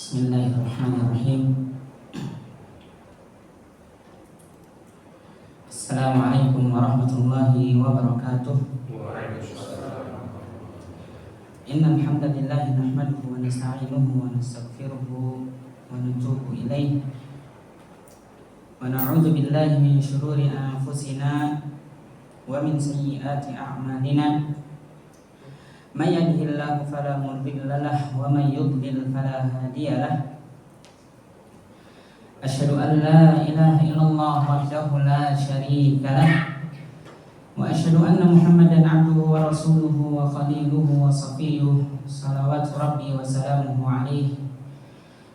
Bismillahirrahmanirrahim. Assalamualaikum warahmatullahi wabarakatuh. Innal hamdalillah nahmaduhu wa nasta'inuhu wa nastaghfiruhu wa natubu ilaihi wa na'udzu billahi min shururi anfusina wa min sayyiati a'malina. May yahdihillahu fala mudilla lahu wa may yudlil fala hadiya lahu. Asyhadu an la ilaha illallah wahdahu la syarika lahu wa asyhadu anna Muhammadan abduhu wa rasuluhu wa khaliluhu wa safiyuhu salawatu rabbi wa salamuhu alaihi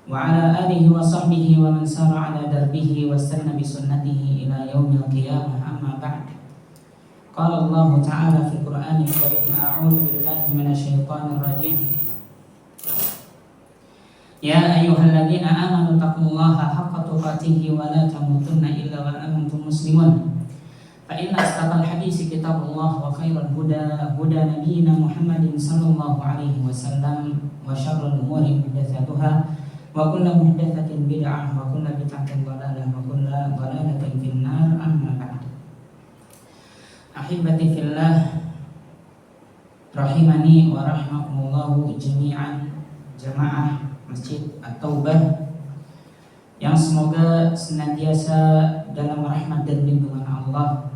wa ala alihi wa sahbihi wa man sara ala darbihi wa istanna bi sunnatihi ila yaumil qiyamah. Amma ba'd. Qala Allah Ta'ala fi Qur'anil Karim, a'udzu billahi minasyaitonir rajim. Ya ayyuhalladzina amanu taqullaha haqqa tuqatih wa la tamutunna illa wa antum muslimun. Fa inna asdaqal hadits kitabullah wa khairal huda nabiyyina Muhammadin sallallahu alaihi wasallam wa syarrul umuri muhdatsatuha wa kullu muhdatsatin bid'ah wa kullu bid'atin dhalalah wa kullu dhalalatin finnar. Amma ba'd. Ahibati fillah rahimani wa rahimakumullahu jami'an, jamaah Masjid At-Taubah yang semoga senantiasa dalam rahmat dan lindungan Allah.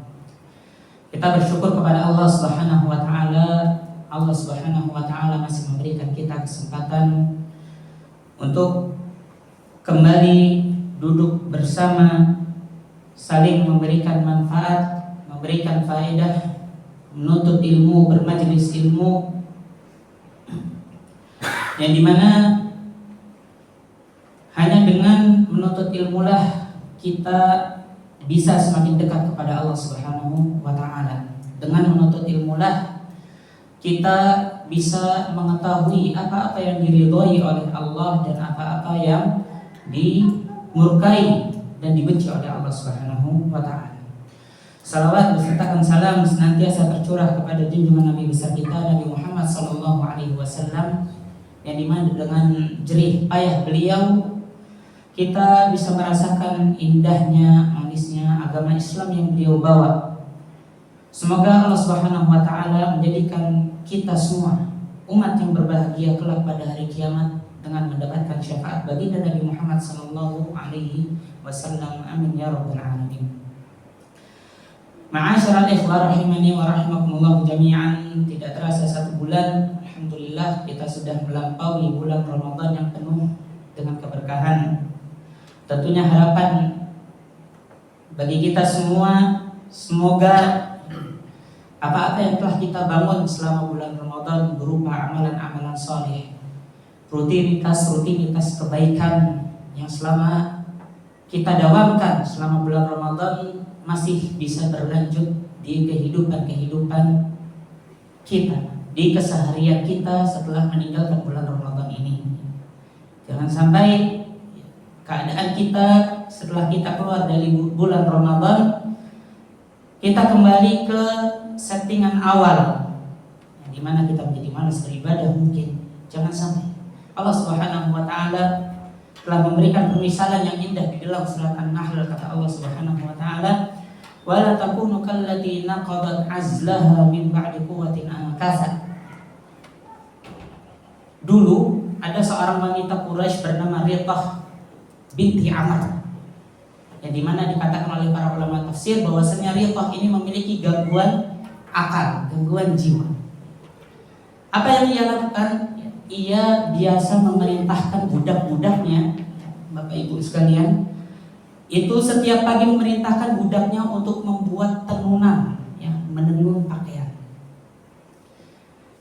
Kita bersyukur kepada Allah Subhanahu wa taala. Allah Subhanahu wa taala masih memberikan kita kesempatan untuk kembali duduk bersama, saling memberikan manfaat, memberikan faedah, menuntut ilmu, bermajelis ilmu, yang dimana hanya dengan menuntut ilmulah kita bisa semakin dekat kepada Allah Subhanahu wa ta'ala. Dengan menuntut ilmulah kita bisa mengetahui apa-apa yang diridhoi oleh Allah dan apa-apa yang dimurkai dan dibenci oleh Allah Subhanahu wa ta'ala. Salawat besertakan salam senantiasa tercurah kepada junjungan Nabi besar kita Nabi Muhammad sallallahu alaihi wasallam, yang dimana dengan jerih payah beliau kita bisa merasakan indahnya, manisnya agama Islam yang beliau bawa. Semoga Allah Subhanahu wa taala menjadikan kita semua umat yang berbahagia kelak pada hari kiamat dengan mendapatkan syafaat baginda Nabi Muhammad sallallahu alaihi wasallam. Amin ya rabbal alamin. Ma'asyiral ikhwah rahimani wa rahimakumullah jami'an. Tidak terasa satu bulan, alhamdulillah kita sudah melampaui bulan Ramadan yang penuh dengan keberkahan. Tentunya harapan bagi kita semua, semoga apa-apa yang telah kita bangun selama bulan Ramadan berupa amalan-amalan saleh, rutinitas kebaikan yang selama kita dawamkan selama bulan Ramadan masih bisa berlanjut di kehidupan kita, di keseharian kita setelah meninggalkan bulan Ramadan ini. Jangan sampai keadaan kita setelah kita keluar dari bulan Ramadan kita kembali ke settingan awal, yang dimana kita menjadi malas beribadah mungkin. Jangan sampai. Allah Subhanahu wa ta'ala telah memberikan pemisalan yang indah di dalam surat An-Nahl. Kata Allah Subhanahu wa ta'ala, wala takunu kallati naqadat azlaha min ba'di quwwatin ankasa. Dulu ada seorang wanita Quraisy bernama Rithah binti Amr, yang dimana dikatakan oleh para ulama tafsir bahwasanya Rithah ini memiliki gangguan akal, gangguan jiwa. Apa yang ia lakukan? Ia biasa memerintahkan budak-budaknya, Bapak Ibu sekalian, itu setiap pagi memerintahkan budaknya untuk membuat tenunan, ya, menenun pakaian.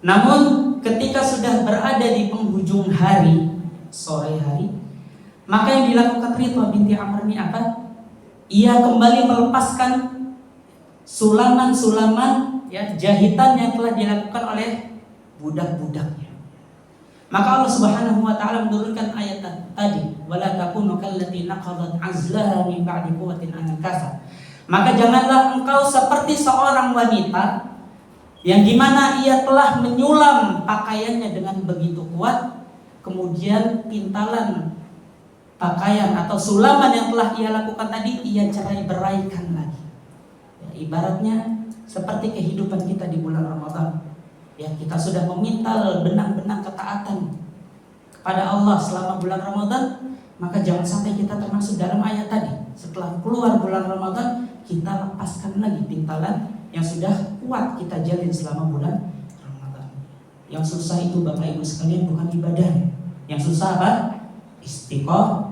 Namun ketika sudah berada di penghujung hari, sore hari, maka yang dilakukan Rithah binti Amr ini apa? Ia kembali melepaskan sulaman-sulaman, ya, jahitan yang telah dilakukan oleh budak-budaknya. Maka Allah Subhanahu wa ta'ala menurunkan ayat tadi, wala takunu kallati naqadat azlaha min ba'di quwwatin ankasa. Maka janganlah engkau seperti seorang wanita yang dimana ia telah menyulam pakaiannya dengan begitu kuat, kemudian pintalan pakaian atau sulaman yang telah ia lakukan tadi ia cerai beraikan lagi. Ya, ibaratnya seperti kehidupan kita di bulan Ramadan. Ya, kita sudah memintal benang-benang ketaatan kepada Allah selama bulan Ramadan, maka jangan sampai kita termasuk dalam ayat tadi. Setelah keluar bulan Ramadan, kita lepaskan lagi pintalan yang sudah kuat kita jalin selama bulan Ramadan. Yang susah itu Bapak Ibu sekalian bukan ibadah. Yang susah apa? Istiqomah.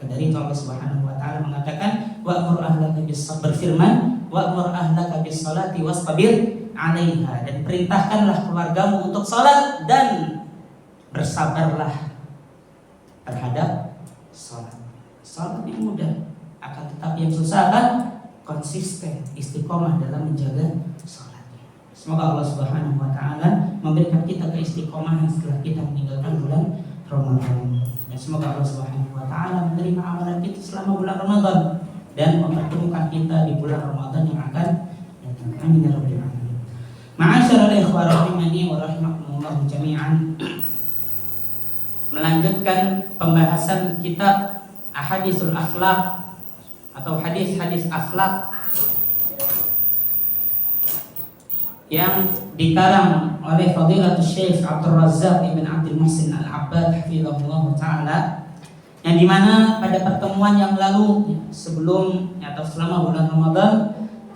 Dari itu Allah Subhanahu wa taala mengatakan wa'mur ahlaka bis-sabr, berfirman wa'mur ahlaka bis-salati wastabir 'alaiha, dan perintahkanlah keluargamu untuk salat dan bersabarlah terhadap salat. Salat yang mudah, akan tetapi yang susah kan konsisten, istiqomah dalam menjaga salatnya. Semoga Allah Subhanahu wa taala memberikan kita keistiqomahan setelah kita meninggalkan bulan Ramadan. Dan semoga Allah Subhanahu wa taala menerima amalan kita selama bulan Ramadan dan mempertemukan kita di bulan Ramadan yang akan datang. Amin ya rabbal alamin. Ma'asyiral ikhwah rahimani wa rahimakumullah jami'an. Melanjutkan pembahasan kitab Ahaditsul Akhlaq atau hadis-hadis akhlak yang dikarang oleh Fadilatul Syekh Abdul Razzaq Ibn Abdul Muhsin Al-Abbad hafizahullah ta'ala, yang dimana pada pertemuan yang lalu sebelum atau selama bulan Ramadan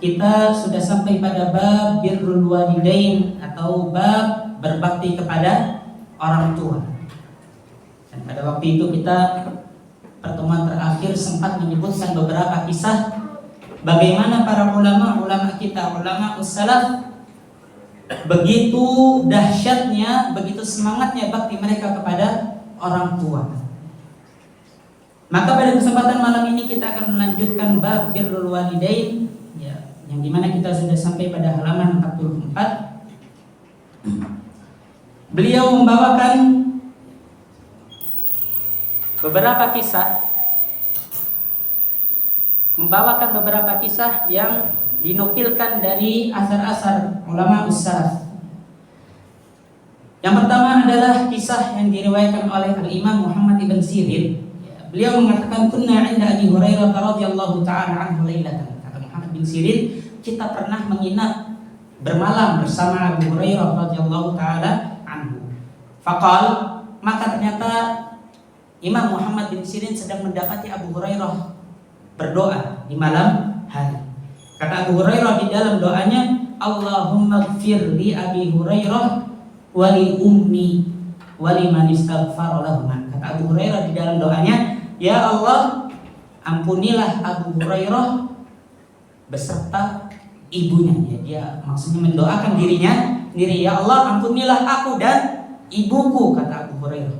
kita sudah sampai pada bab birrul walidain atau bab berbakti kepada orang tua. Dan pada waktu itu kita pertemuan terakhir sempat menyebutkan beberapa kisah bagaimana para ulama kita, ulama ussalaf, begitu dahsyatnya, begitu semangatnya bakti mereka kepada orang tua. Maka pada kesempatan malam ini kita akan melanjutkan bab birrul walidain, ya, yang dimana kita sudah sampai pada halaman 44. Beliau membawakan beberapa kisah yang dinukilkan dari asar-asar ulama ussalaf. Yang pertama adalah kisah yang diriwayatkan oleh Al-Imam Muhammad ibn Sirin. Beliau mengatakan kunna 'inda Abi Hurairah radhiyallahu ta'ala anhu lailatan. Kata Muhammad bin Sirin, kita pernah menginap bermalam bersama Abu Hurairah radhiyallahu ta'ala anhu. Faqal, maka ternyata Imam Muhammad bin Sirin sedang mendapati Abu Hurairah berdoa di malam hari. Kata Abu Hurairah di dalam doanya, Allahumma gfir li Abi Hurairah wa li ummi wa liman istaghfara lahum. Kata Abu Hurairah di dalam doanya, ya Allah, ampunilah Abu Hurairah beserta ibunya. Dia maksudnya mendoakan dirinya sendiri, ya Allah, ampunilah aku dan ibuku, kata Abu Hurairah.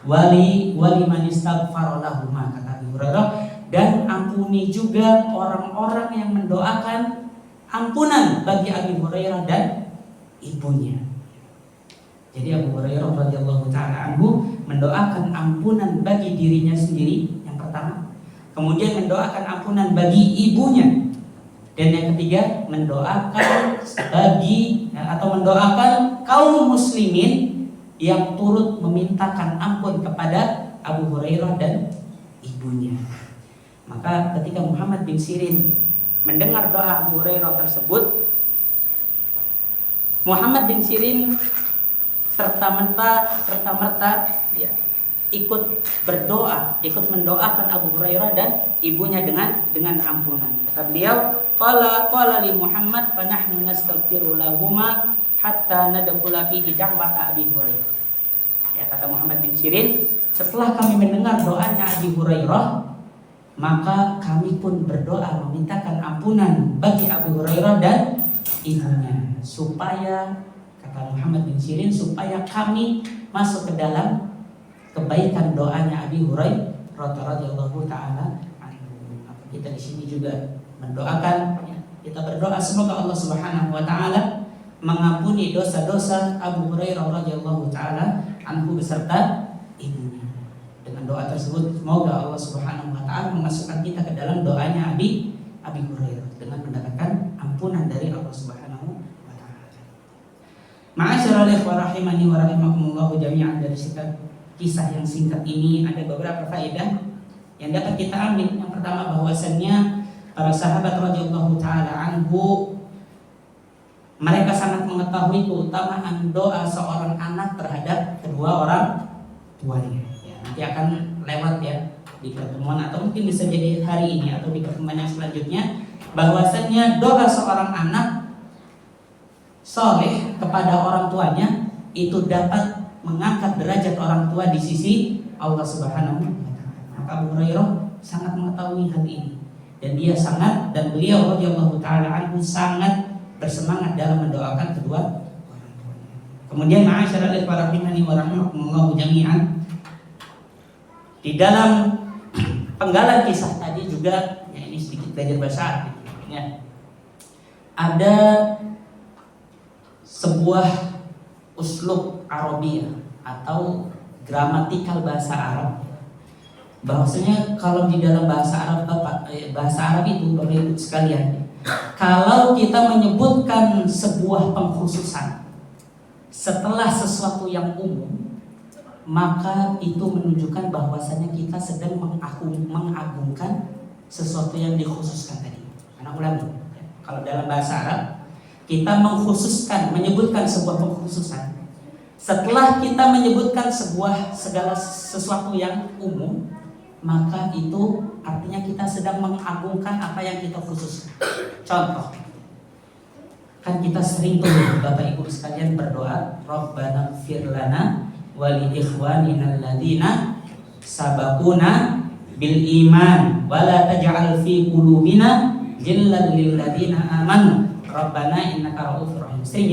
Wali man istaghfara lahum, kata Abu Hurairah, dan ampuni juga orang-orang yang mendoakan ampunan bagi Abu Hurairah dan ibunya. Jadi Abu Hurairah radhiyallahu ta'ala anhu mendoakan ampunan bagi dirinya sendiri yang pertama, kemudian mendoakan ampunan bagi ibunya, dan yang ketiga mendoakan mendoakan kaum muslimin yang turut memintakan ampun kepada Abu Hurairah dan ibunya. Maka ketika Muhammad bin Sirin mendengar doa Abu Hurairah tersebut, Muhammad bin Sirin serta merta ya, ikut berdoa, ikut mendoakan Abu Hurairah dan ibunya dengan ampunan. Kata beliau, qala li Muhammad fa nahnu nastaghfiru lahuma hatta nadkhula fi da'wata Abi Hurairah. Ya, kata Muhammad bin Sirin, setelah kami mendengar doanya Abi Hurairah, maka kami pun berdoa memintakan ampunan bagi Abu Hurairah dan ibunya, supaya, kata Muhammad bin Sirin, supaya kami masuk ke dalam kebaikan doanya Abi Hurairah radhiyallahu ta'ala anhu. Maka kita di sini juga mendoakan, ya, kita berdoa semoga Allah Subhanahu wa taala mengampuni dosa-dosa Abu Hurairah radhiyallahu ta'ala anhu beserta ibunya. Dengan doa tersebut semoga Allah Subhanahu wa taala memasukkan kita ke dalam doanya Abi Hurairah dengan mendapatkan ampunan dari Allah Subhanahu wa taala. Ma'asyiral Ma'asyiral ikhwan rahimani wa rahimakumullah jami'an, dari kisah yang singkat ini ada beberapa faedah yang dapat kita ambil. Yang pertama, bahwasannya para sahabat radhiyallahu taala anhu mereka sangat mengetahui keutamaan doa seorang anak terhadap kedua orang tuanya. Ya, nanti akan lewat ya di pertemuan, atau mungkin bisa jadi hari ini atau di pertemuan yang selanjutnya, bahwasannya doa seorang anak soleh kepada orang tuanya itu dapat mengangkat derajat orang tua di sisi Allah Subhanahu wa taala. Maka Abu Hurairah sangat mengetahui hal ini, dan beliau radhiyallahu taala anhu sangat bersemangat dalam mendoakan kedua orang tuanya. Kemudian ma'asyiral ikhwan rahimani wa rahimakumullah jami'an, di dalam penggalan kisah tadi juga ya, ini sedikit belajar bahasa Arab ya. Ada sebuah uslub Arabiyah atau gramatikal bahasa Arab, bahwasanya kalau di dalam bahasa Arab itu Bapak Ibu sekalian, kalau kita menyebutkan sebuah pengkhususan setelah sesuatu yang umum, maka itu menunjukkan bahwasanya kita sedang mengagungkan sesuatu yang dikhususkan tadi. Anak ulangi, kalau dalam bahasa Arab kita menyebutkan sebuah pengkhususan setelah kita menyebutkan segala sesuatu yang umum, maka itu artinya kita sedang mengagungkan apa yang kita khususkan. Contoh, kan kita sering tuh Bapak Ibu sekalian berdoa, Rabbana ighfir lana wa li ikhwanina alladziina sabaquna bil iman wa la taj'al fi qulubina ghillan lil ladzina amanu Rabbana innaka ra'ufur rahim. Sering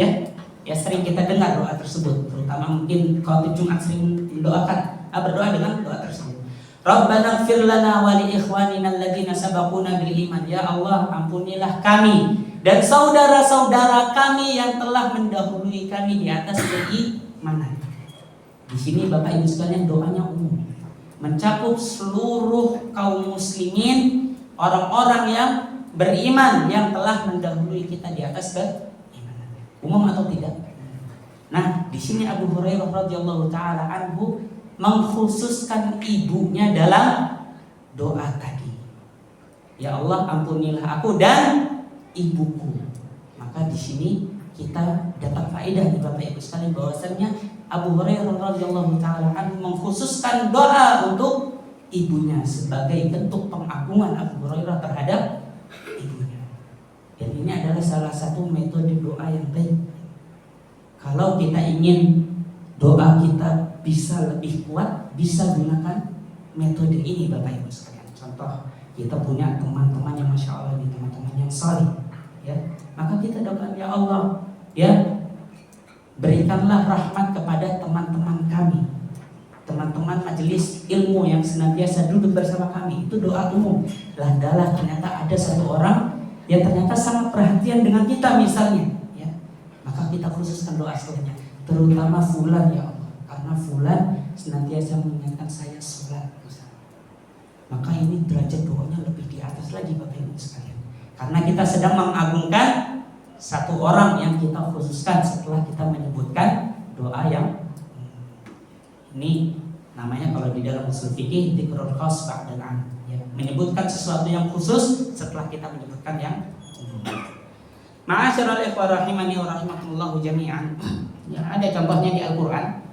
ya sering kita dengar doa tersebut, terutama mungkin khotib Jumat sering berdoa dengan doa tersebut. Rabbana ighfir lana wa li ikhwanina alladziina sabaquna bil iman. Ya Allah, ampunilah kami dan saudara-saudara kami yang telah mendahului kami di atas keimanan. Di sini Bapak Ibu sekalian doanya umum, mencakup seluruh kaum muslimin, orang-orang yang beriman yang telah mendahului kita di atas keimanan. Umum atau tidak? Nah, di sini Abu Hurairah radhiyallahu taala anhu mengkhususkan ibunya dalam doa tadi. Ya Allah, ampunilah aku dan ibuku. Maka di sini kita dapat faedah nih Bapak Ibu sekalian, bahwasanya Abu Hurairah radhiyallahu taala anhu mengkhususkan doa untuk ibunya sebagai bentuk pengagungan Abu Hurairah terhadap ibunya. Dan ini adalah salah satu metode doa yang baik. Kalau kita ingin doa kita bisa lebih kuat, bisa gunakan metode ini Bapak Ibu sekalian. Contoh, kita punya teman-teman yang Masya Allah, teman-teman yang saleh ya, maka kita doakan, ya Allah ya, berikanlah rahmat kepada teman-teman kami, teman-teman majelis ilmu yang senantiasa duduk bersama kami. Itu doa umum. Dalah ternyata ada satu orang yang ternyata sangat perhatian dengan kita misalnya ya, maka kita khususkan doa setelahnya, terutama fulan ya Allah, karena fulan senantiasa mengingatkan saya sholat misalnya. Maka ini derajat doanya lebih di atas lagi Bapak Ibu sekalian, karena kita sedang mengagungkan satu orang yang kita khususkan setelah kita menyebutkan doa yang ini namanya kalau di dalam usul fikih dzikrul khas ba'dal 'am ya, menyebutkan sesuatu yang khusus setelah kita menyebutkan yang umum. Ma'asyiral ikhwan rahimani wa rahimakumullah jami'an. Ya, ada contohnya di Al-Qur'an.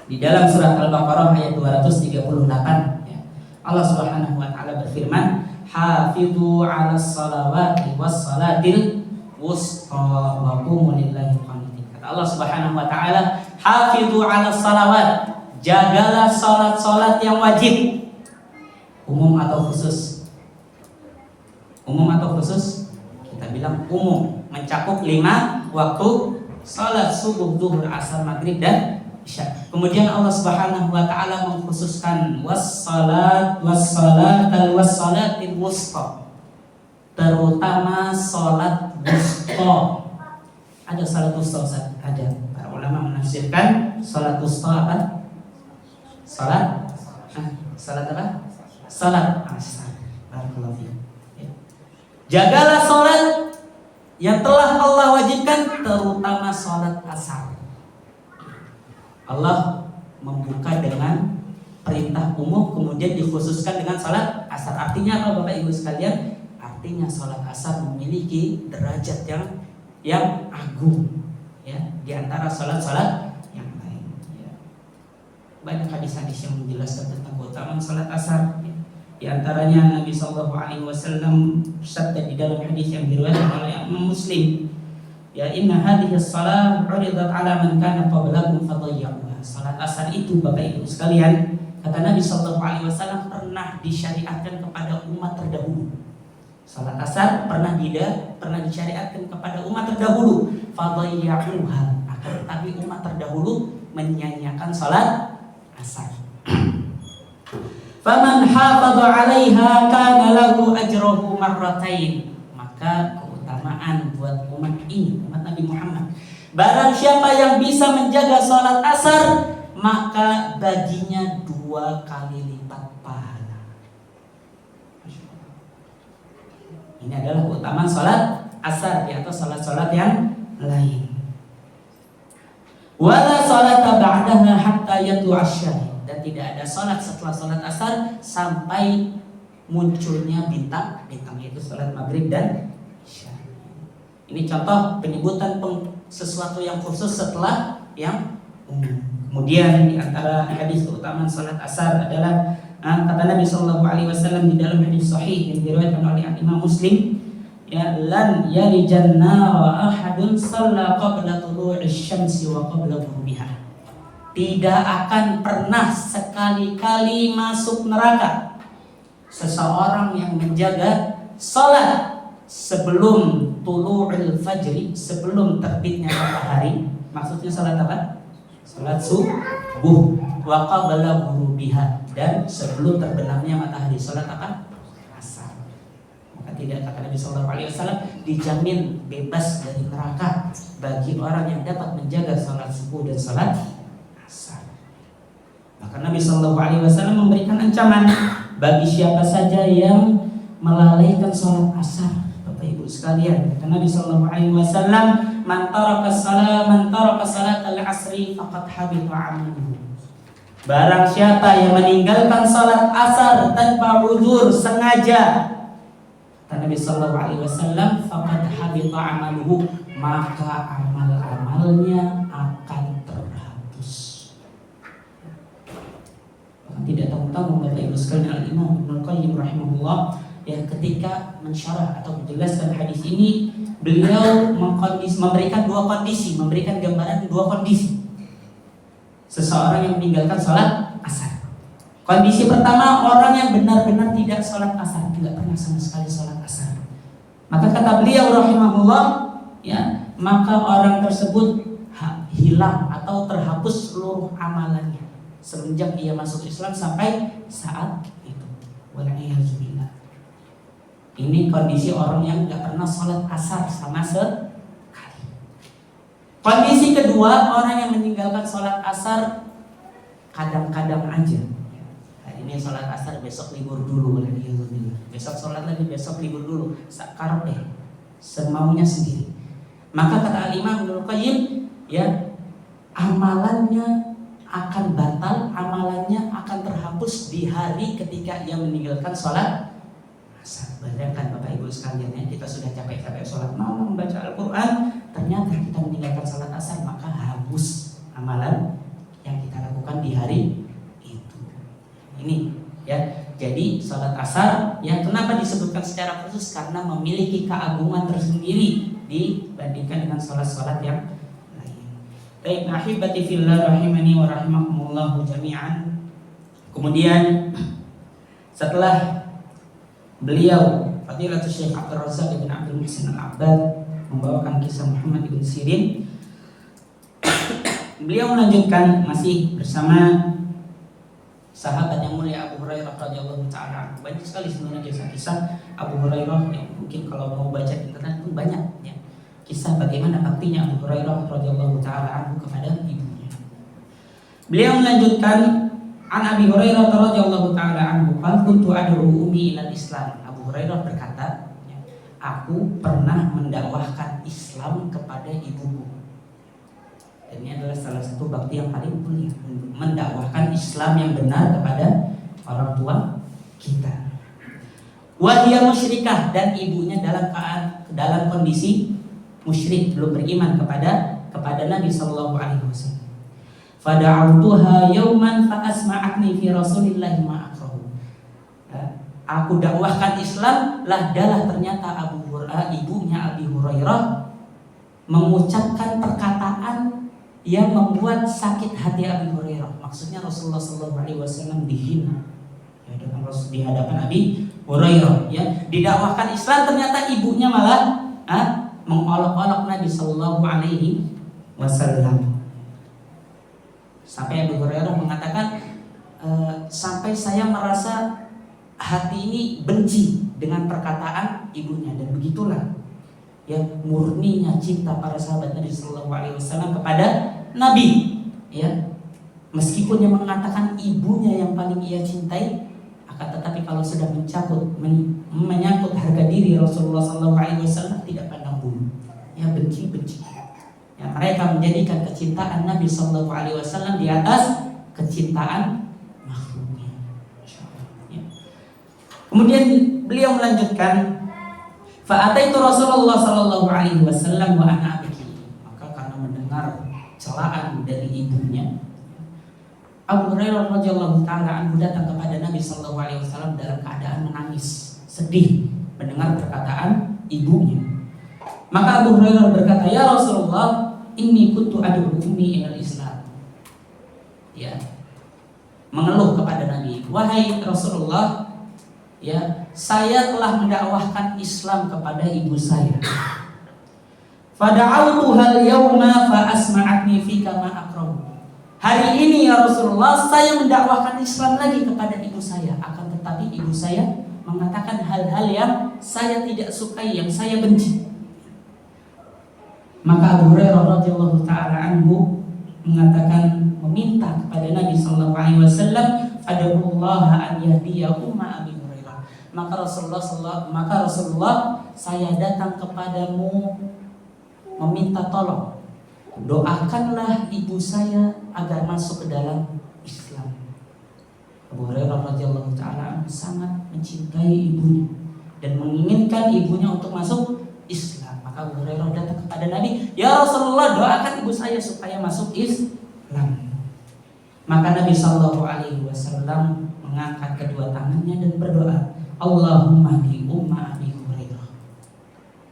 Di dalam surat Al-Baqarah ayat 238 ya. Allah Subhanahu wa taala berfirman, "Hafizu 'alas salawati was salatil wusta wa qumu lillahi qanitin." Kata Allah Subhanahu wa taala, "Hafizu 'alas salawat." Jagalah salat-salat yang wajib. Umum atau khusus? Umum atau khusus? Kita bilang umum, mencakup 5 waktu salat subuh, zuhur, asar, maghrib dan isya. Kemudian Allah Subhanahu wa taala mengkhususkan was-salatil wusta, terutama salat wusta. Ada salat wusta Ustaz? Ada. Para ulama menafsirkan salat wusta apa? Salat apa? Salat asar. Barakallahu fiik. Jagalah salat yang telah Allah wajibkan, terutama salat asar. Allah membuka dengan perintah umum kemudian dikhususkan dengan salat asar. Artinya apa Bapak Ibu sekalian? Artinya salat asar memiliki derajat yang agung ya di antara salat-salat yang lain ya. Banyak hadis-hadis yang menjelaskan tentang keutamaan salat asar ya. Di antaranya Nabi sallallahu alaihi wasallam bersabda di dalam hadis yang diriwayatkan oleh Imam Muslim, ya inna hadhihi shalah 'uridat 'ala man kana qablakum fadayyaha. Salat asar itu Bapak Ibu sekalian, kata Nabi sallallahu alaihi wasallam, pernah disyariatkan kepada umat terdahulu. Salat asar pernah disyariatkan kepada umat terdahulu, fadayyaha. Akan tetapi umat terdahulu menyanyiakan salat asar. Faman hafadha 'alaiha kana lahu ajruhu marratain. Maka keutamaan buat umat ini, umat Nabi Muhammad, barang siapa yang bisa menjaga salat asar, maka baginya 2 kali lipat pahala. Ini adalah keutamaan salat asar di atas salat-salat yang lain. Wala salata ba'daha hatta yatlu'a asy-syahid. Dan tidak ada salat setelah salat asar sampai munculnya bintang, yaitu salat maghrib dan isya. Ini contoh penyebutan sesuatu yang khusus setelah yang umum. Kemudian di antara hadis keutamaan salat asar adalah kata Nabi sallallahu alaihi wasallam di dalam hadis sahih yang diriwayatkan oleh Imam Muslim, ya lan yalijan nar ahadun shalla qabla tulu'i syamsi wa qabla ghurubiha. Tidak akan pernah sekali-kali masuk neraka seseorang yang menjaga salat sebelum tulu'il fajri, sebelum terbitnya matahari. Maksudnya salat apa? Salat subuh. Wa qabla ghurubiha, dan sebelum terbenamnya matahari. Salat apa? Asar. Maka tidak, kata Nabi sallallahu alaihi wasallam, dijamin bebas dari neraka bagi orang yang dapat menjaga salat subuh dan salat asar. Maka Nabi sallallahu alaihi wasallam memberikan ancaman bagi siapa saja yang melalaikan salat asar. Bapak Ibu sekalian, kata Nabi sallallahu alaihi wasallam, man taraka salat al-asri faqad habita 'amaluhu. Barang siapa yang meninggalkan salat asar tanpa uzur sengaja, kata Nabi sallallahu alaihi wasallam, faqad habita 'amaluhu, maka amal-amalnya akan terhapus. Tidak tahu-tahu Bapak Ibu sekalian, Al-Imam Ibnu Qayyim rahimahullah ya ketika mensyarah atau menjelaskan hadis ini, beliau memberikan 2 kondisi, memberikan gambaran 2 kondisi seseorang yang meninggalkan salat asar. Kondisi pertama, orang yang benar-benar tidak salat asar, tidak pernah sama sekali salat asar. Maka kata beliau rahimahullah, ya, maka orang tersebut hilang atau terhapus seluruh amalannya semenjak ia masuk Islam sampai saat itu. Wal'iyadzubillah. Ini kondisi orang yang tidak pernah salat asar sama sekali. Kondisi kedua, orang yang meninggalkan salat asar kadang-kadang aja. Hari ini salat asar, besok libur dulu. Wal'iyadzubillah. Besok salat lagi, besok libur dulu. Sakarep semaunya sendiri. Maka kata Al-Imam Ibnu Qayyim, ya, amalannya akan batal, amalannya akan terhapus di hari ketika ia meninggalkan sholat asar. Bayangkan Bapak Ibu sekalian, ya, kita sudah capek-capek sholat malam, membaca Al-Quran, ternyata kita meninggalkan sholat asar, maka hapus amalan yang kita lakukan di hari itu. Ini ya, jadi sholat asar ya kenapa disebutkan secara khusus? Karena memiliki keagungan tersendiri dibandingkan dengan sholat-sholat yang baik. Ahibati fillah rahimani wa rahimakumullah jami'an. Kemudian setelah beliau Fadilatul Syekh Abdul Razak bin Abdul Muhsin Al-Abbad membawakan kisah Muhammad ibn Sirin, beliau melanjutkan masih bersama sahabat yang mulia Abu Hurairah radhiyallahu taala. Banyak sekali sebenarnya kisah-kisah Abu Hurairah yang mungkin kalau mau baca di internet pun banyak ya. Kisah bagaimana baktinya Abu Hurairah radhiyallahu taala anhu kepada ibunya. Beliau melanjutkan, an Abi Hurairah radhiyallahu taala anhu, qala kuntu ad'u ummi ila Islam. Abu Hurairah berkata, aku pernah mendakwahkan Islam kepada ibuku. Dan ini adalah salah satu satu bakti yang paling mulia, mendakwahkan Islam yang benar kepada orang tua kita. Wahia musyrikah, dan ibunya dalam kondisi musyrik, belum beriman kepada Nabi sallallahu alaihi wasallam. Fada'autuha yauman fa asma'atni fi Rasulillahi ma akrahu. Aku dakwahkan Islam, dalah ternyata ibunya Abi Hurairah mengucapkan perkataan yang membuat sakit hati Abi Hurairah. Maksudnya Rasulullah sallallahu alaihi wasallam dihina di hadapan Abi Hurairah, ya. Didakwahkan Islam, ternyata ibunya malah mengolok-olok Nabi sallallahu alaihi wasallam. Sampai Abu Hurairah mengatakan, sampai saya merasa hati ini benci dengan perkataan ibunya. Dan begitulah, ya, murninya cinta para sahabat Nabi sallallahu alaihi wasallam kepada Nabi, ya. Meskipun yang mengatakan ibunya yang paling ia cintai, tetapi kalau sudah menyangkut harga diri Rasulullah SAW tidak pandang bulu, ya, benci. Ya, mereka menjadikan kecintaan Nabi SAW di atas kecintaan makhluknya. Ya. Kemudian beliau melanjutkan, fa'ataitu Rasulullah SAW wa ana abki. Maka karena mendengar celaan dari ibunya, Abu Hurairah radhiyallahu taala anhu datang kepada Nabi sallallahu alaihi wasallam dalam keadaan menangis, sedih mendengar perkataan ibunya. Maka Abu Hurairah berkata, "Ya Rasulullah, inni kuntu ad'u ummi ilal Islam." Ya. Mengeluh kepada Nabi, "Wahai Rasulullah, ya, saya telah mendakwahkan Islam kepada ibu saya. Fada'autuha al-yawma fa asma'atni fika ma akrahu." Hari ini ya Rasulullah, saya mendakwahkan Islam lagi kepada ibu saya, akan tetapi ibu saya mengatakan hal-hal yang saya tidak sukai, yang saya benci. Maka Abu Hurairah radhiyallahu taala anhu mengatakan, meminta kepada Nabi sallallahu alaihi wasallam, "Fad'ullaha an yahdiya umma Abi Hurairah." Maka Rasulullah, saya datang kepadamu meminta tolong, doakanlah ibu saya agar masuk ke dalam Islam. Abu Hurairah radhiyallahu taala sangat mencintai ibunya dan menginginkan ibunya untuk masuk Islam. Maka Abu Hurairah datang kepada Nabi, "Ya Rasulullah, doakan ibu saya supaya masuk Islam." Maka Nabi sallallahu alaihi wasallam mengangkat kedua tangannya dan berdoa, "Allahumma di umma Abi Hurairah."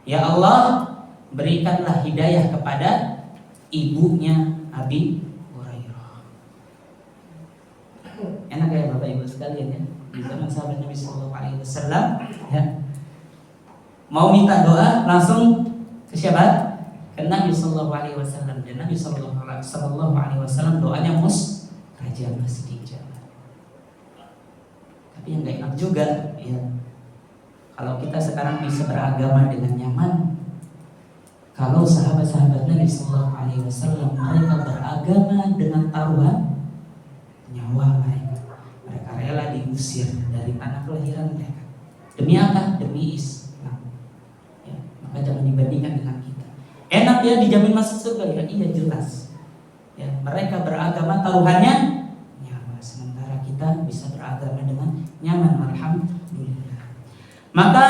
Ya Allah, berikanlah hidayah kepada ibunya Abi Hurairah. Enak ya Bapak Ibu sekalian, ya, di zaman sahabat Nabi sallallahu alaihi wasallam, ya, mau minta doa langsung ke siapa? Ke Nabi sallallahu alaihi wasallam. Dan Nabi sallallahu alaihi wasallam doanya mustajab, pasti dijawab. Tapi yang gak enak juga, ya, kalau kita sekarang bisa beragama dengan nyaman. Kalau sahabat-sahabat Nabi sallallahu alaihi wasallam mereka beragama dengan taruhan nyawa mereka. Mereka rela diusir dari tanah kelahiran mereka. Demi apa? Demi Islam. Ya, maka jangan dibandingkan dengan kita. Enak ya dijamin masuk surga, ya, iya jelas. Ya, mereka beragama taruhannya nyawa, sementara kita bisa beragama dengan nyaman. Alhamdulillah. Maka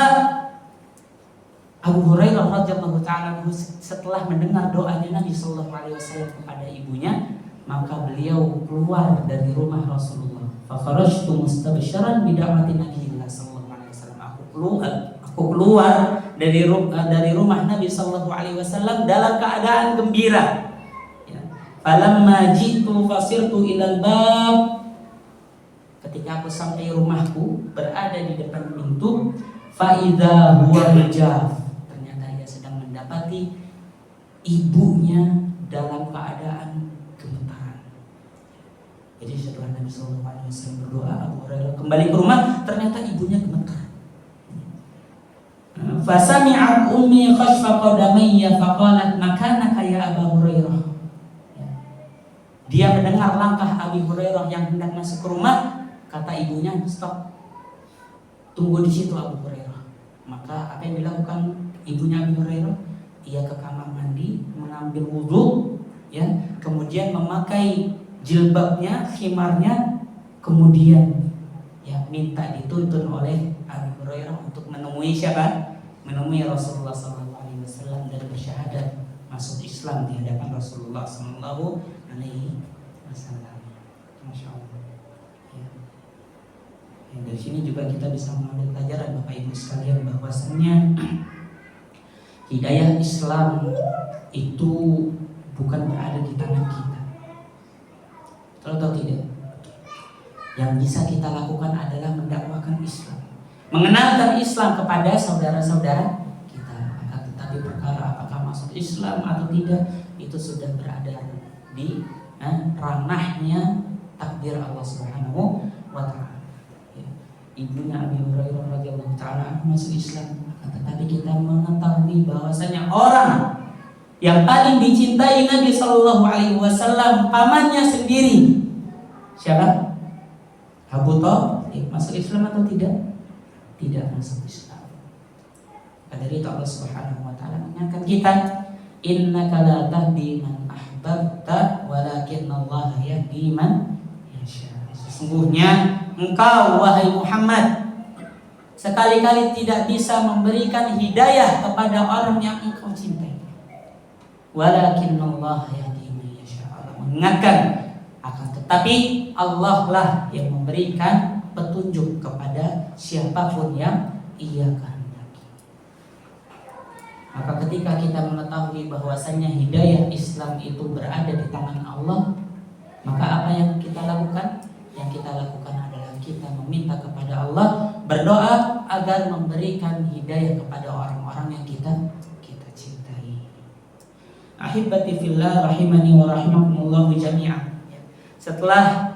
Abu Hurairah radhiyallahu taala setelah mendengar doanya Nabi sallallahu alaihi wasallam kepada ibunya, maka beliau keluar dari rumah Rasulullah. Fa kharajtu mustabshiran bi da'wati Nabi sallallahu alaihi wasallam. Aku keluar dari rumah Nabi sallallahu alaihi wasallam dalam keadaan gembira. Ya. Falamma ji'tu fasirtu ilal bab. Ketika aku sampai rumahku, berada di depan pintu, fa idza huwa rijaf. Mendapati ibunya dalam keadaan gemetaran. Jadi setelah Nabi sallallahu alaihi wasallam berdoa, Abu Hurairah kembali ke rumah, ternyata ibunya gemetar. Fasami'at ummi khashfa qadamayya faqalat makanaka ya Abu Hurairah. Dia mendengar langkah Abi Hurairah yang hendak masuk ke rumah, kata ibunya, "Stop. Tunggu di situ Abu Hurairah." Maka apa yang dilakukan ibunya Abi Hurairah? Ia ke kamar mandi, mengambil wudhu, ya, kemudian memakai jilbabnya, khimarnya, kemudian ya minta dituntun oleh Abu Hurairah untuk menemui siapa? Menemui Rasulullah SAW dan bersyahadat masuk Islam di hadapan Rasulullah SAW. Masya Allah. Ya. Ya, dari sini juga kita bisa mengambil pelajaran Bapak Ibu sekalian bahwasannya hidayah Islam itu bukan berada di tangan kita. Betul atau tidak? Yang bisa kita lakukan adalah mendakwakan Islam, mengenalkan Islam kepada saudara-saudara kita. Akan tetapi perkara apakah masuk Islam atau tidak itu sudah berada di ranahnya takdir Allah Subhanahu wa taala. Ya. Ibunya Abi Hurairah radhiyallahu taala masuk Islam, tetapi kita mengetahui bahwasanya orang yang paling dicintai Nabi Shallallahu Alaihi Wasallam pamannya sendiri siapa? Abu Thalib masuk Islam atau tidak? Tidak masuk Islam. Dari itu Allah Subhanahu Wa Taala mengingatkan kita, Innaka la tahdi man ahbabta, walakinnallaha yahdi man yasha. Sesungguhnya engkau wahai Muhammad sekali-kali tidak bisa memberikan hidayah kepada orang yang engkau cintai. Walakinnallaha yahdi man yasha. Allah mengingatkan, akan tetapi Allah lah yang memberikan petunjuk kepada siapapun yang Ia kehendaki. Maka ketika kita mengetahui bahwasannya hidayah Islam itu berada di tangan Allah, maka apa yang kita lakukan? Yang kita lakukan adalah kita meminta kepada Allah, berdoa agar memberikan hidayah kepada orang-orang yang kita cintai. Ahibati fillah rahimani wa rahimakumullah jami'an. Setelah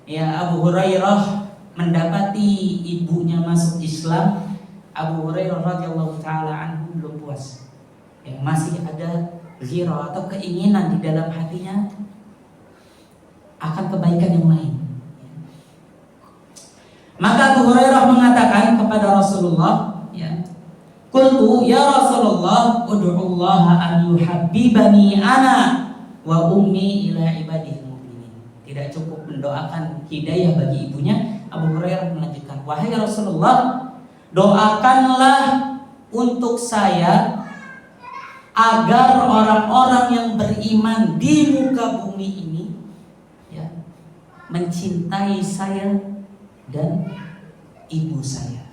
Abu Hurairah mendapati ibunya masuk Islam, Abu Hurairah radhiyallahu taala anhu belum puas. Masih ada ghirah atau keinginan di dalam hatinya akan kebaikan yang lain. Maka Abu Hurairah mengatakan kepada Rasulullah, Qultu ya Rasulullah, ud'ullaha an yuhabbibani ana wa ummi ila ibadihi mu'minin. Tidak cukup mendoakan hidayah bagi ibunya, Abu Hurairah melanjutkan, wahai Rasulullah, doakanlah untuk saya agar orang-orang yang beriman di muka bumi ini mencintai saya dan ibu saya.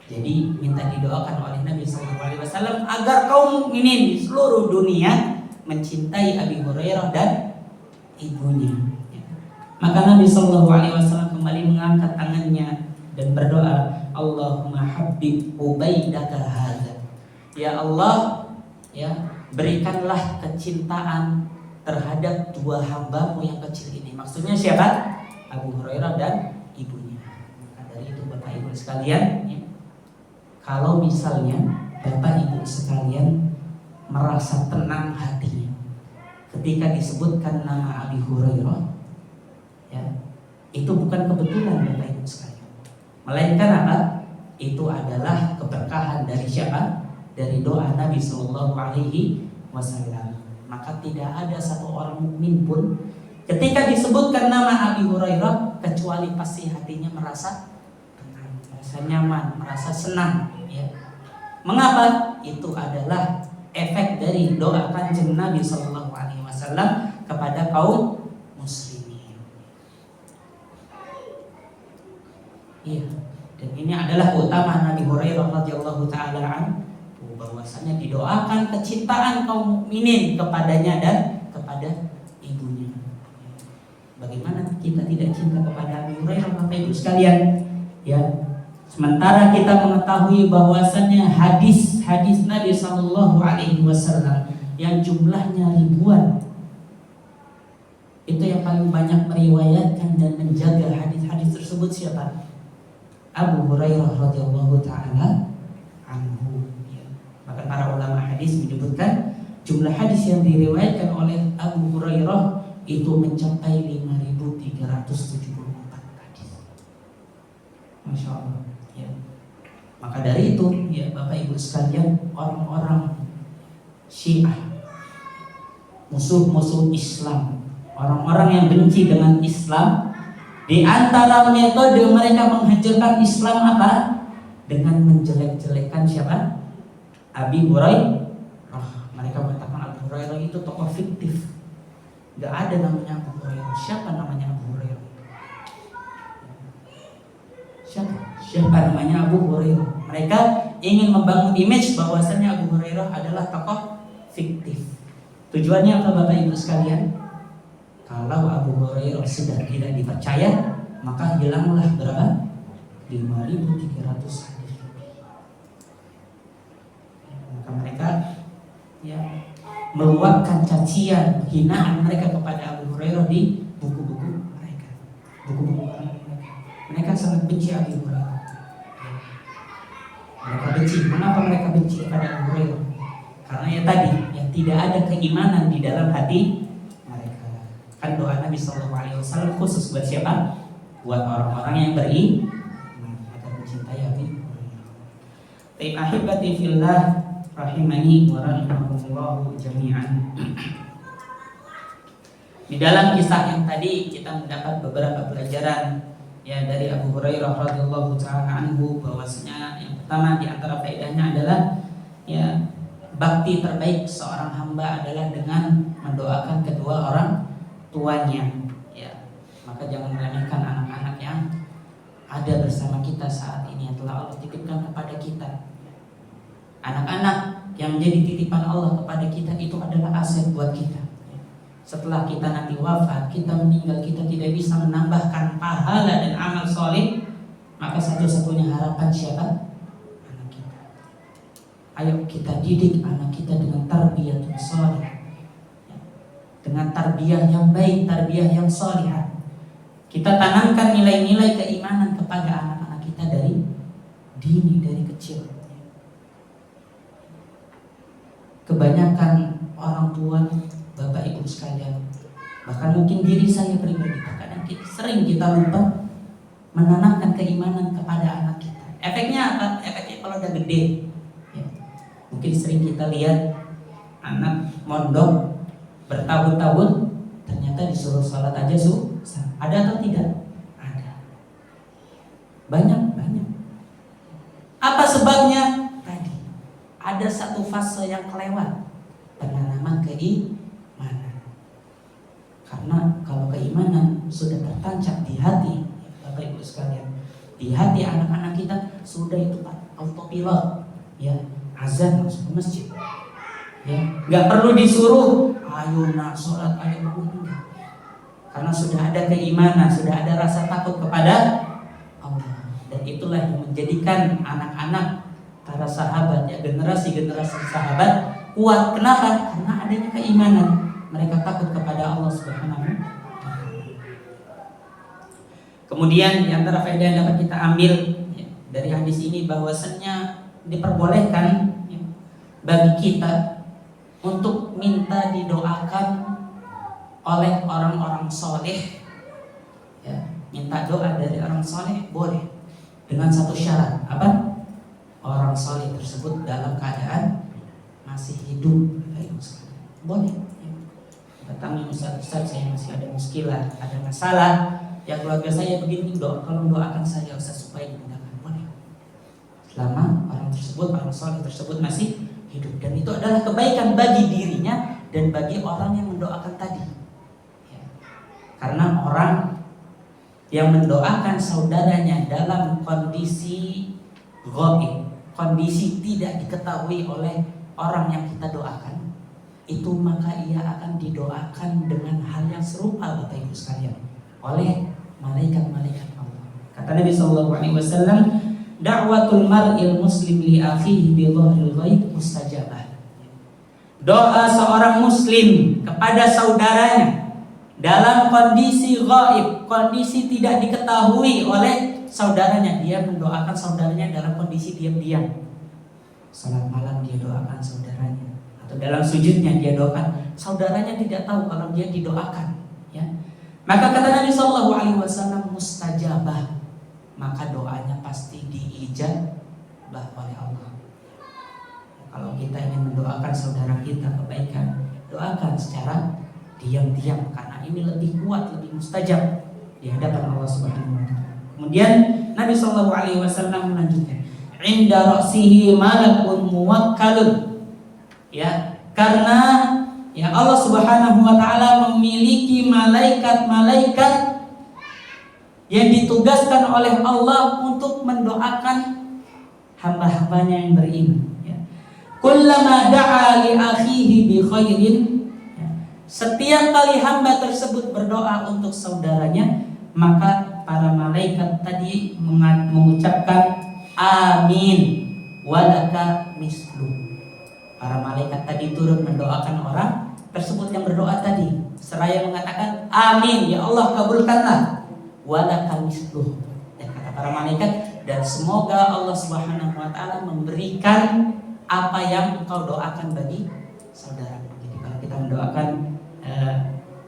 Jadi minta didoakan oleh Nabi SAW agar kaum mukminin di seluruh dunia mencintai Abi Hurairah dan ibunya. Maka Nabi SAW kembali mengangkat tangannya dan berdoa, Allahumma habbib ubaidaka hadza. Ya Allah, berikanlah kecintaan terhadap dua hambamu yang kecil ini. Maksudnya siapa? Abu Hurairah dan ibunya. Maka dari itu Bapak Ibu sekalian, kalau misalnya Bapak Ibu sekalian merasa tenang hatinya ketika disebutkan nama Abi Hurairah, itu bukan kebetulan Bapak Ibu sekalian, melainkan apa? Itu adalah keberkahan dari siapa? Dari doa Nabi Sallallahu Alaihi Wasallam. Maka tidak ada satu orang mukmin pun ketika disebutkan nama Abi Hurairah kecuali pasti hatinya merasa tenang, merasa nyaman, merasa senang. Mengapa? Itu adalah efek dari doa kanjeng Nabi Sallallahu Alaihi Wasallam kepada kaum muslimin. Dan ini adalah keutamaan Nabi Hurairah radhiyallahu taala anhu, bahwasanya didoakan kecintaan kaum mukminin kepadanya dan kepada ibunya. Bagaimana kita tidak cinta kepada Abi Hurairah Bapak Ibu sekalian? Sementara kita mengetahui bahwasannya hadis-hadis Nabi Sallallahu Alaihi Wasallam yang jumlahnya ribuan, itu yang paling banyak meriwayatkan dan menjaga hadis-hadis tersebut siapa? Abu Hurairah radhiyallahu taala anhu. Bahkan para ulama hadis menyebutkan jumlah hadis yang diriwayatkan oleh Abu Hurairah itu mencapai 5.374 hadis. Masya Allah. Maka dari itu Bapak Ibu sekalian, orang-orang Syiah musuh-musuh Islam, orang-orang yang benci dengan Islam. Di antara metode mereka menghancurkan Islam apa? Dengan menjelek-jelekan siapa? Abi Hurairah. Mereka mengatakan Abu Hurairah itu tokoh fiktif, gak ada namanya Abu Hurairah. Siapa namanya Abu Hurairah? Siapa namanya Abu Hurairah? Mereka ingin membangun image bahwasanya Abu Hurairah adalah tokoh fiktif. Tujuannya apa Bapak Ibu sekalian? Kalau Abu Hurairah sudah tidak dipercaya, maka hilanglah berapa? 5.300 hadis. Maka mereka meluapkan cacian, hinaan mereka kepada Abu Hurairah di buku-buku mereka. Mereka sangat benci Abu Hurairah. Mereka benci. Mengapa mereka benci kepada Abu Hurairah? Karena tadi, tidak ada keimanan di dalam hati mereka. Kan doa Nabi SAW khusus buat siapa? Buat orang-orang yang beriman agar mencintai Abu Hurairah. Taib ahibati fillah rahimani wa rahimakumullah jami'an. Di dalam kisah yang tadi kita mendapat beberapa pelajaran dari Abu Hurairah radhiyallahu taala anhu, bahwasanya yang pertama di antara faedahnya adalah bakti terbaik seorang hamba adalah dengan mendoakan kedua orang tuanya. Maka jangan meremehkan anak-anak yang ada bersama kita saat ini yang telah Allah titipkan kepada kita. Anak-anak yang menjadi titipan Allah kepada kita itu adalah aset buat kita. Setelah kita nanti wafat, kita meninggal, kita tidak bisa menambahkan pahala dan amal soleh, maka satu-satunya harapan siapa? Anak kita. Ayo kita didik anak kita dengan tarbiyah yang soleh, dengan tarbiyah yang baik, tarbiyah yang soleh. Kita tanamkan nilai-nilai keimanan kepada anak-anak kita dari dini, dari kecil. Kebanyakan orang tua, Bapak Ibu sekalian, bahkan mungkin diri saya pribadi, kadang sering kita lupa menanamkan keimanan kepada anak kita. Efeknya apa? Efeknya kalau udah gede, mungkin sering kita lihat anak mondok bertahun-tahun, ternyata disuruh sholat aja susah. Ada atau tidak? Ada. Banyak. Apa sebabnya? Ada satu fase yang kelewat, penanaman keimanan. Karena kalau keimanan sudah tertancap di hati, Bapak Ibu sekalian, di hati anak-anak kita sudah itu autopilot, azan masuk ke masjid, nggak perlu disuruh, ayo nak sholat, ayo berwudu, karena sudah ada keimanan, sudah ada rasa takut kepada Allah, dan itulah yang menjadikan anak-anak para sahabat, generasi-generasi sahabat kuat. Kenapa? Karena adanya keimanan. Mereka takut kepada Allah Subhanahu wa ta'ala. Kemudian di antara faedah yang dapat kita ambil dari hadis ini, bahwasannya diperbolehkan bagi kita untuk minta didoakan oleh orang-orang soleh. Minta doa dari orang soleh boleh, dengan satu syarat. Apa? Orang soleh tersebut dalam keadaan masih hidup. Boleh. Datangnya Ustaz, saya masih ada muskilah, ada masalah, keluarga saya begini, tolong doakan saya Ustaz supaya dimudahkan. Boleh. Selama orang soleh tersebut masih hidup, dan itu adalah kebaikan bagi dirinya dan bagi orang yang mendoakan tadi. Karena orang yang mendoakan saudaranya dalam kondisi ghaib, kondisi tidak diketahui oleh orang yang kita doakan, itu maka ia akan didoakan dengan hal yang serupa, Bapak Ibu sekalian, oleh malaikat-malaikat Allah. Kata Nabi SAW, da'watul mar'il muslim li akhihi bi dhahril ghaib mustajabah. Doa seorang muslim kepada saudaranya dalam kondisi ghaib, kondisi tidak diketahui oleh saudaranya, dia mendoakan saudaranya dalam kondisi diam-diam. Salat malam dia doakan saudaranya, atau dalam sujudnya dia doakan saudaranya, tidak tahu kalau dia didoakan. Maka kata Nabi SAW, mustajabah, maka doanya pasti diijabah oleh Allah. Kalau kita ingin mendoakan saudara kita kebaikan, doa doakan secara diam-diam karena ini lebih kuat, lebih mustajab di hadapan Allah Subhanahu wa taala. Kemudian Nabi sallallahu alaihi wasallam melanjutkan, "Inda ra'sihi malakun muwakkalun." Ya, karena ya Allah Subhanahu wa taala memiliki malaikat-malaikat yang ditugaskan oleh Allah untuk mendoakan hamba-hambanya yang beriman. Ya. Kullama da'a li akhihi bi khairin, ya. Setiap kali hamba tersebut berdoa untuk saudaranya, maka para malaikat tadi mengucapkan amin walaka mislu. Para malaikat tadi turut mendoakan orang tersebut yang berdoa tadi, seraya mengatakan amin, ya Allah kabulkanlah, walaka mislu. Dan kata para malaikat, dan semoga Allah Subhanahu wa taala memberikan apa yang engkau doakan bagi saudara. Jadi kalau kita mendoakan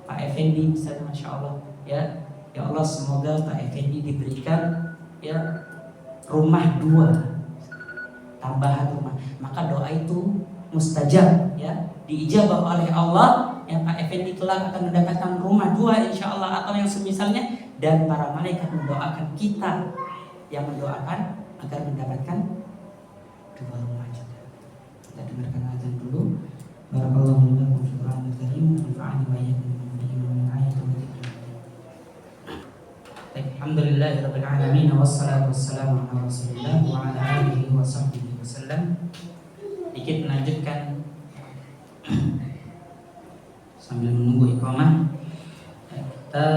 Pak Effendi misalnya, Masya Allah, ya Allah semoga Pak Effendi diberikan ya rumah 2, tambahan rumah, maka doa itu mustajab, ya diijabah oleh Allah. Ya Pak Effendi kelak akan mendapatkan rumah 2 insya Allah atau yang semisalnya, dan para malaikat mendoakan kita yang mendoakan agar mendapatkan 2 rumah juga. Kita dengarkan azan dulu. Barakallahu lakum fil Qur'anil karim wa nafa'ani wa iyyakum bima ayati wa dzikri. Alhamdulillahirabbil alamin wassalatu wassalamu ala Rasulillah wa ala alihi wa sahbihi wasallam. Dikit melanjutkan sambil menunggu iqamah, kita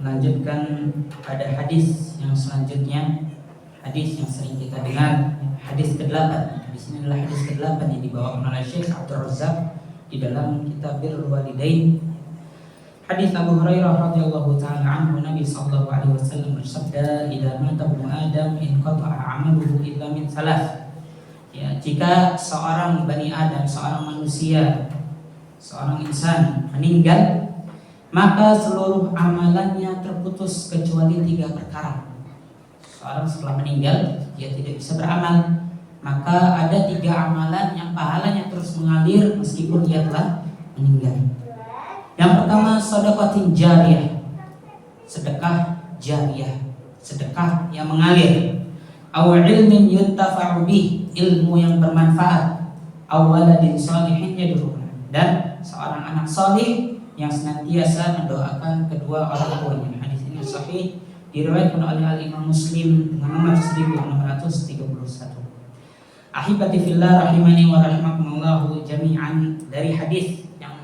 melanjutkan pada hadis yang selanjutnya, hadis yang sering kita dengar, hadis ke-8. Di sini adalah hadis ke-8 yang dibawakan oleh Syekh Abdul Razak di dalam kitab Birrul Walidain. Hadis Abu Hurairah radhiyallahu taala anhu, Nabi sallallahu alaihi wasallam bersabda, "Idza mata ibnu Adam inqata'a 'amaluhu illa min thalath." Ya, jika seorang Bani Adam, seorang manusia, seorang insan meninggal, maka seluruh amalannya terputus kecuali 3 perkara. Seorang setelah meninggal, dia tidak bisa beramal, maka ada 3 amalan yang pahalanya terus mengalir meskipun dia telah meninggal. Yang pertama, sedekatin jariyah, sedekah jariyah, sedekah yang mengalir. Aw ilmin yuntafa'u bih, ilmu yang bermanfaat. Aw waladin shalihin yad'u, dan seorang anak salih yang senantiasa mendoakan kedua orang tuanya. Hadis ini sahih, diriwayatkan oleh Al-Imam Muslim dengan nomor 1631. Ahibati fillah rahimani wa rahimakumullah jami'an. Dari hadis yang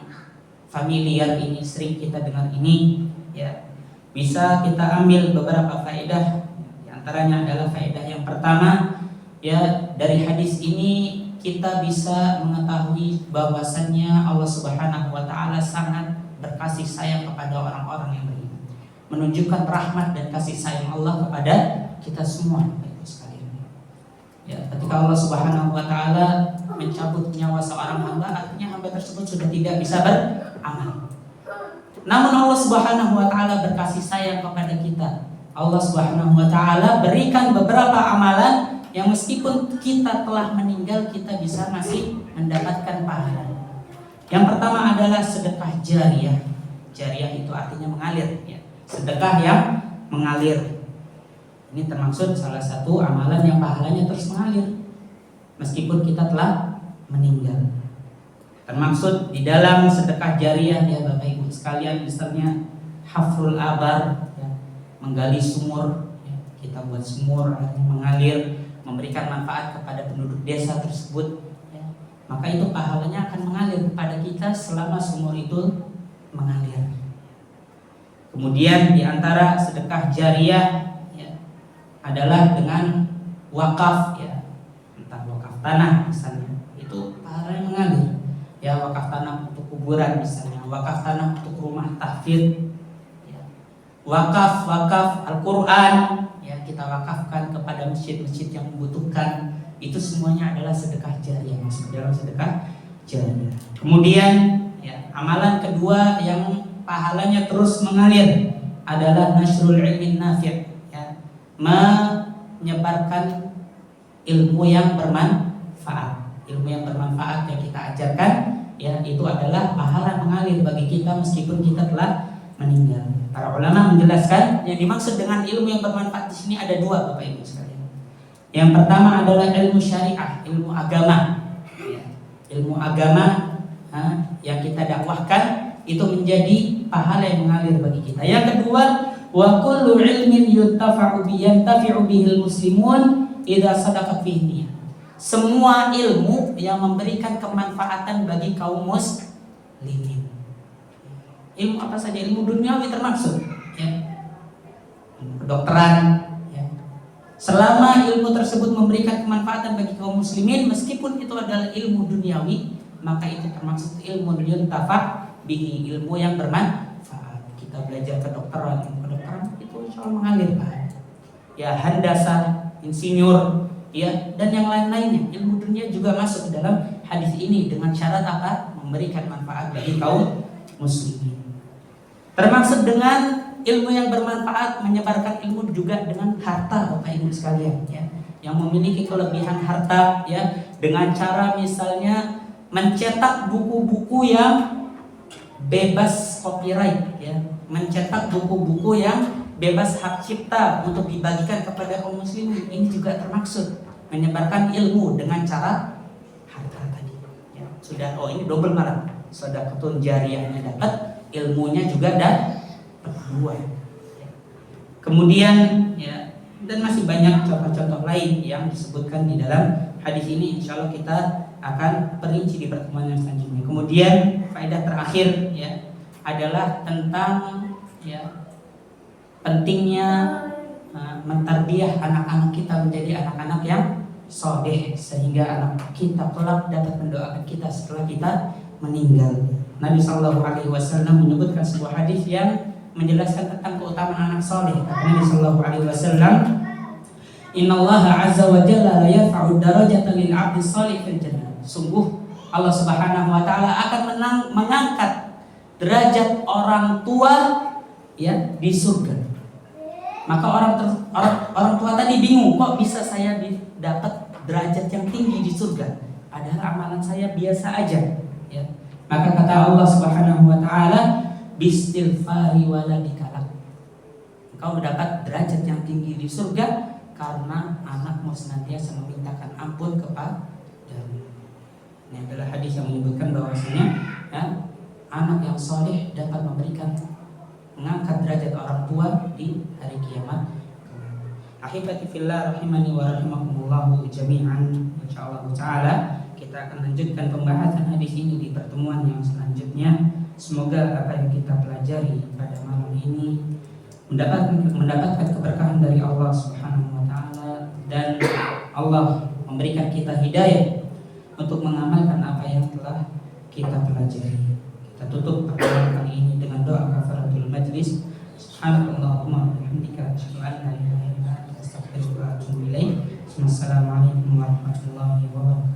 familiar ini, sering kita dengar ini, ya, bisa kita ambil beberapa faedah. Di antaranya adalah faedah yang pertama, ya, dari hadis ini kita bisa mengetahui bahwasannya Allah Subhanahu wa taala sangat berkasih sayang kepada orang-orang yang beriman, menunjukkan rahmat dan kasih sayang Allah kepada kita semua, Bapak sekalian. Ya, ketika Allah Subhanahu wa taala mencabut nyawa seorang hamba, artinya hamba tersebut sudah tidak bisa beramal. Namun Allah Subhanahu wa taala berkasih sayang kepada kita. Allah Subhanahu wa taala berikan beberapa amalan yang meskipun kita telah meninggal, kita bisa masih mendapatkan pahala. Yang pertama adalah sedekah jariyah. Jariyah itu artinya mengalir, ya. Sedekah yang mengalir. Ini termasuk salah satu amalan yang pahalanya terus mengalir meskipun kita telah meninggal. Termasuk di dalam sedekah jariyah, ya Bapak Ibu sekalian, misalnya hafrul abar, ya, menggali sumur, ya. Kita buat sumur, artinya mengalir, memberikan manfaat kepada penduduk desa tersebut, ya, maka itu pahalanya akan mengalir kepada kita selama sumur itu mengalir. Kemudian di antara sedekah jariyah, ya, adalah dengan wakaf, ya, entah wakaf tanah misalnya, itu pahalanya mengalir. Ya, wakaf tanah untuk kuburan misalnya, wakaf tanah untuk rumah tahfidz, ya, wakaf Al-Quran, ya, kita wakafkan kepada masjid-masjid yang membutuhkan. Itu semuanya adalah sedekah jariyah, masuk dalam sedekah jariyah. Kemudian, ya, amalan kedua yang pahalanya terus mengalir adalah nasrul ilmin nafi', ya, menyebarkan ilmu yang bermanfaat. Ilmu yang bermanfaat yang kita ajarkan ya itu adalah pahala mengalir bagi kita meskipun kita telah meninggal. Para ulama menjelaskan yang dimaksud dengan ilmu yang bermanfaat di sini ada dua, Bapak Ibu sekalian. Yang pertama adalah ilmu syariah, ilmu agama. Ya, ilmu agama yang kita dakwahkan itu menjadi pahala yang mengalir bagi kita. Yang kedua, wa kullu ilmin yantafi'u bihil muslimun idza sadaqat fihi. Semua ilmu yang memberikan kemanfaatan bagi kaum muslimin. Ilmu apa saja, ilmu duniawi termasuk, ya. Kedokteran, ya. Selama ilmu tersebut memberikan kemanfaatan bagi kaum muslimin, meskipun itu adalah ilmu duniawi, maka itu termasuk ilmu yuntafa bihi, ilmu yang bermanfaat. Kita belajar kedokteran, ilmu kedokteran itu insya Allah mengalir, Pak. Ya, handasa, insinyur, ya, dan yang lain-lainnya. Ilmu dunia juga masuk dalam hadis ini dengan syarat apa? Memberikan manfaat bagi kaum muslimin. Termasuk dengan ilmu yang bermanfaat, menyebarkan ilmu juga dengan harta, Bapak Ibu sekalian, ya. Yang memiliki kelebihan harta, ya, dengan cara misalnya mencetak buku-buku yang bebas copyright, ya, mencetak buku-buku yang bebas hak cipta untuk dibagikan kepada kaum muslimin. Ini juga termaksud menyebarkan ilmu dengan cara harta tadi, ya. Sudah, oh ini double malah, sedekahun jariyahnya dapat, ilmunya juga dapat dua. Kemudian, ya, dan masih banyak contoh-contoh lain yang disebutkan di dalam hadis ini. Insya Allah kita akan perinci di pertemuan yang selanjutnya. Kemudian faedah terakhir, ya, adalah tentang, ya, pentingnya mentarbiyah anak-anak kita menjadi anak-anak yang soleh, sehingga anak kita kelak dapat mendoakan kita setelah kita meninggal. Nabi Shallallahu Alaihi Wasallam menyebutkan sebuah hadis yang menjelaskan tentang keutamaan anak soleh. Nabi Shallallahu Alaihi Wasallam, Inna Allah Azza wa Jalla la yarfa'u darajata lil 'abdi shalih fil jannah. Sungguh Allah Subhanahu wa taala akan mengangkat derajat orang tua, ya, di surga. Maka orang tua tadi bingung, kok bisa saya dapat derajat yang tinggi di surga padahal amalan saya biasa aja, ya. Maka kata Allah Subhanahu wa taala, bistighfari waladika, engkau mendapat derajat yang tinggi di surga karena anakmu senantiasa memintakan ampun kepadamu. Ini adalah hadis yang menyebutkan bahwasanya, ya, anak yang soleh dapat mengangkat derajat orang tua di hari kiamat. Ahibati fillah rahimani wa rahimakumullahu jami'an. Insyaallah taala kita akan lanjutkan pembahasan hadis ini di pertemuan yang selanjutnya. Semoga apa yang kita pelajari pada malam ini mendapatkan keberkahan dari Allah Subhanahu wa taala, dan Allah memberikan kita hidayah untuk mengamalkan apa yang telah kita pelajari. Kita tutup pertemuan kali ini dengan doa kafaratul majlis. Subhanallahumma wa bihamdika asyhadu an la ilaha illa anta astaghfiruka wa atubu ilaik. Wassalamualaikum warahmatullahi wabarakatuh.